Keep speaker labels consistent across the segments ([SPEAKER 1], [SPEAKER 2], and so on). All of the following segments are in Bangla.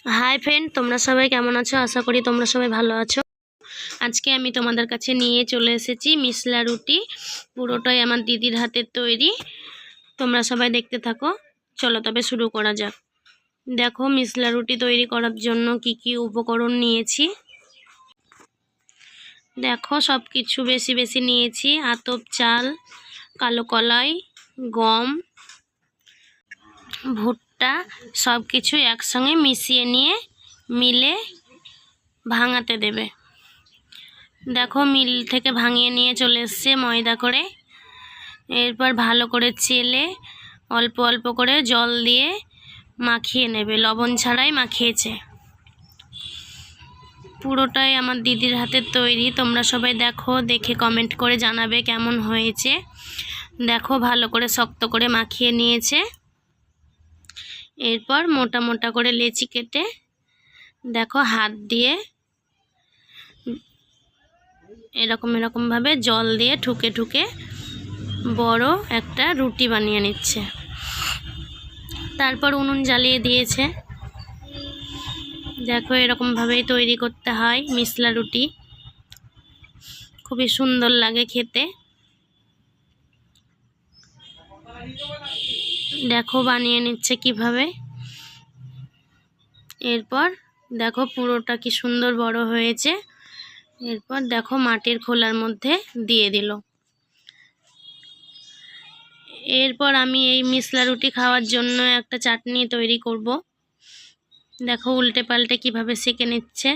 [SPEAKER 1] হাই ফ্রেন্ড, তোমরা সবাই কেমন আছো? আশা করি তোমরা সবাই ভালো আছো। আজকে আমি তোমাদের কাছে নিয়ে চলে এসেছি মিসলা রুটি। পুরোটাই আমার দিদির হাতের তৈরি। তোমরা সবাই দেখতে থাকো। চলো তবে শুরু করা যাক। দেখো মিসলা রুটি তৈরি করার জন্য কি কি উপকরণ নিয়েছি। দেখো সব কিছু বেশি বেশি নিয়েছি। আতপ চাল, কালো কলাই, গম, ভুট্টা, সব কিছু একসঙ্গে মিশিয়ে নিয়ে মিলে ভাঙাতে দেবে। দেখো মিল থেকে ভাঙিয়ে নিয়ে চলে এসছে ময়দা করে। এরপর ভালো করে চেলে অল্প অল্প করে জল দিয়ে মাখিয়ে নেবে। লবণ ছাড়াই মাখিয়েছে। পুরোটাই আমার দিদির হাতের তৈরি। তোমরা সবাই দেখো, দেখে কমেন্ট করে জানাবে কেমন হয়েছে। দেখো ভালো করে শক্ত করে মাখিয়ে নিয়েছে। এরপর মোটা মোটা করে লেচি কেটে দেখো হাত দিয়ে এরকমভাবে জল দিয়ে ঠুকে ঠুকে বড় একটা রুটি বানিয়ে নিচ্ছে। তারপর উনুন জ্বালিয়ে দিয়েছে। দেখো এরকমভাবেই তৈরি করতে হয় মিসলা রুটি। খুবই সুন্দর লাগে খেতে। দেখো বানিয়ে নিচ্ছে কিভাবে। এরপর দেখো পুরোটা কি সুন্দর বড় হয়েছে। এরপর দেখো মাটির খোলার মধ্যে দিয়ে দিল। এরপর আমি এই মিসলা রুটি খাওয়ার জন্য একটা চাটনি তৈরি করব। দেখো উল্টে পাল্টে কিভাবে সেঁকে নিচ্ছে।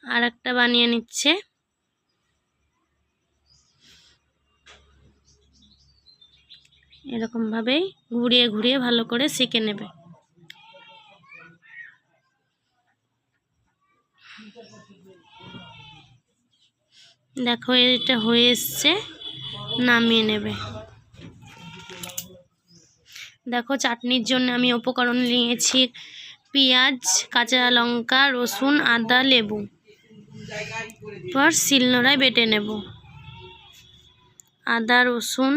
[SPEAKER 1] আর একটা বানিয়ে নিচ্ছে। এরকমভাবেই ঘুরিয়ে ঘুরিয়ে ভালো করে সেঁকে নেবে। দেখো এটা হয়ে এসছে, নামিয়ে নেবে। দেখো চাটনির জন্য আমি উপকরণ নিয়েছি পেঁয়াজ, কাঁচা লঙ্কা, রসুন, আদা, লেবু। পর শিলনোড়ায় বেটে নেব। আদা, রসুন,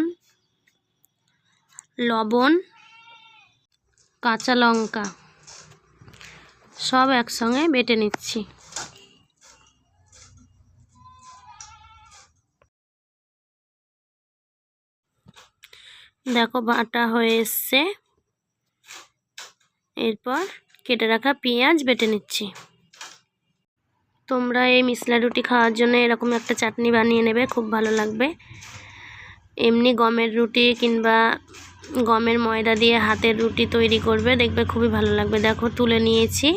[SPEAKER 1] লবণ, কাঁচা লঙ্কা সব একসঙ্গে বেটে নিচ্ছি। দেখো বাটা হয়ে এসছে। এরপর কেটে রাখা পেঁয়াজ বেটে নিচ্ছি। তোমরা এই মিসলা রুটি খাওয়ার জন্য এরকম একটা চাটনি বানিয়ে নেবে, খুব ভালো লাগবে। এমনি গমের রুটি কিংবা গমের ময়দা দিয়ে হাতের রুটি তৈরি করবে, দেখবে খুবই ভালো লাগবে। দেখো তুলে নিয়েছি।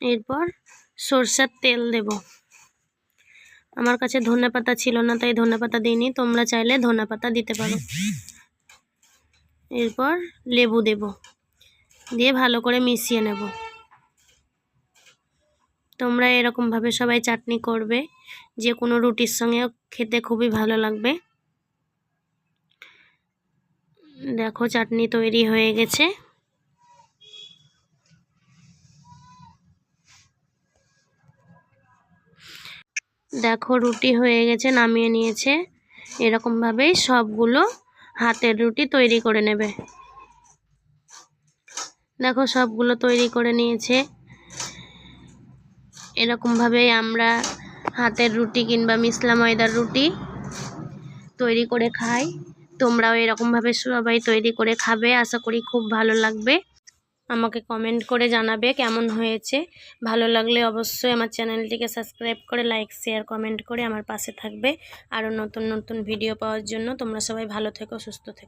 [SPEAKER 1] এরপর সরষের তেল দেব। আমার কাছে ধনেপাতা ছিল না, তাই ধনেপাতা দিইনি। তোমরা চাইলে ধনেপাতা দিতে পারো। এরপর লেবু দেব, দিয়ে ভালো করে মিশিয়ে নেব। তোমরা এরকমভাবে সবাই চাটনি করবে, যে কোনো রুটির সঙ্গে খেতে খুবই ভালো লাগবে। দেখো চাটনি তৈরি হয়ে গেছে। দেখো রুটি হয়ে গেছে, নামিয়ে নিয়েছে। এরকমভাবেই সবগুলো হাতের রুটি তৈরি করে নেবে। দেখো সবগুলো তৈরি করে নিয়েছে। এরকমভাবেই আমরা হাতের রুটি কিংবা মিসলা ময়দার রুটি তৈরি করে খাই। তোমরাও এরকমভাবে সবাই তৈরি করে খাবে। আশা করি খুব ভালো লাগবে। আমাকে কমেন্ট করে জানাবে কেমন হয়েছে। ভালো লাগলে অবশ্যই আমার চ্যানেলটিকে সাবস্ক্রাইব করে লাইক, শেয়ার, কমেন্ট করে আমার পাশে থাকবে। আরও নতুন নতুন ভিডিও পাওয়ার জন্য। তোমরা সবাই ভালো থেকো, সুস্থ থেকো।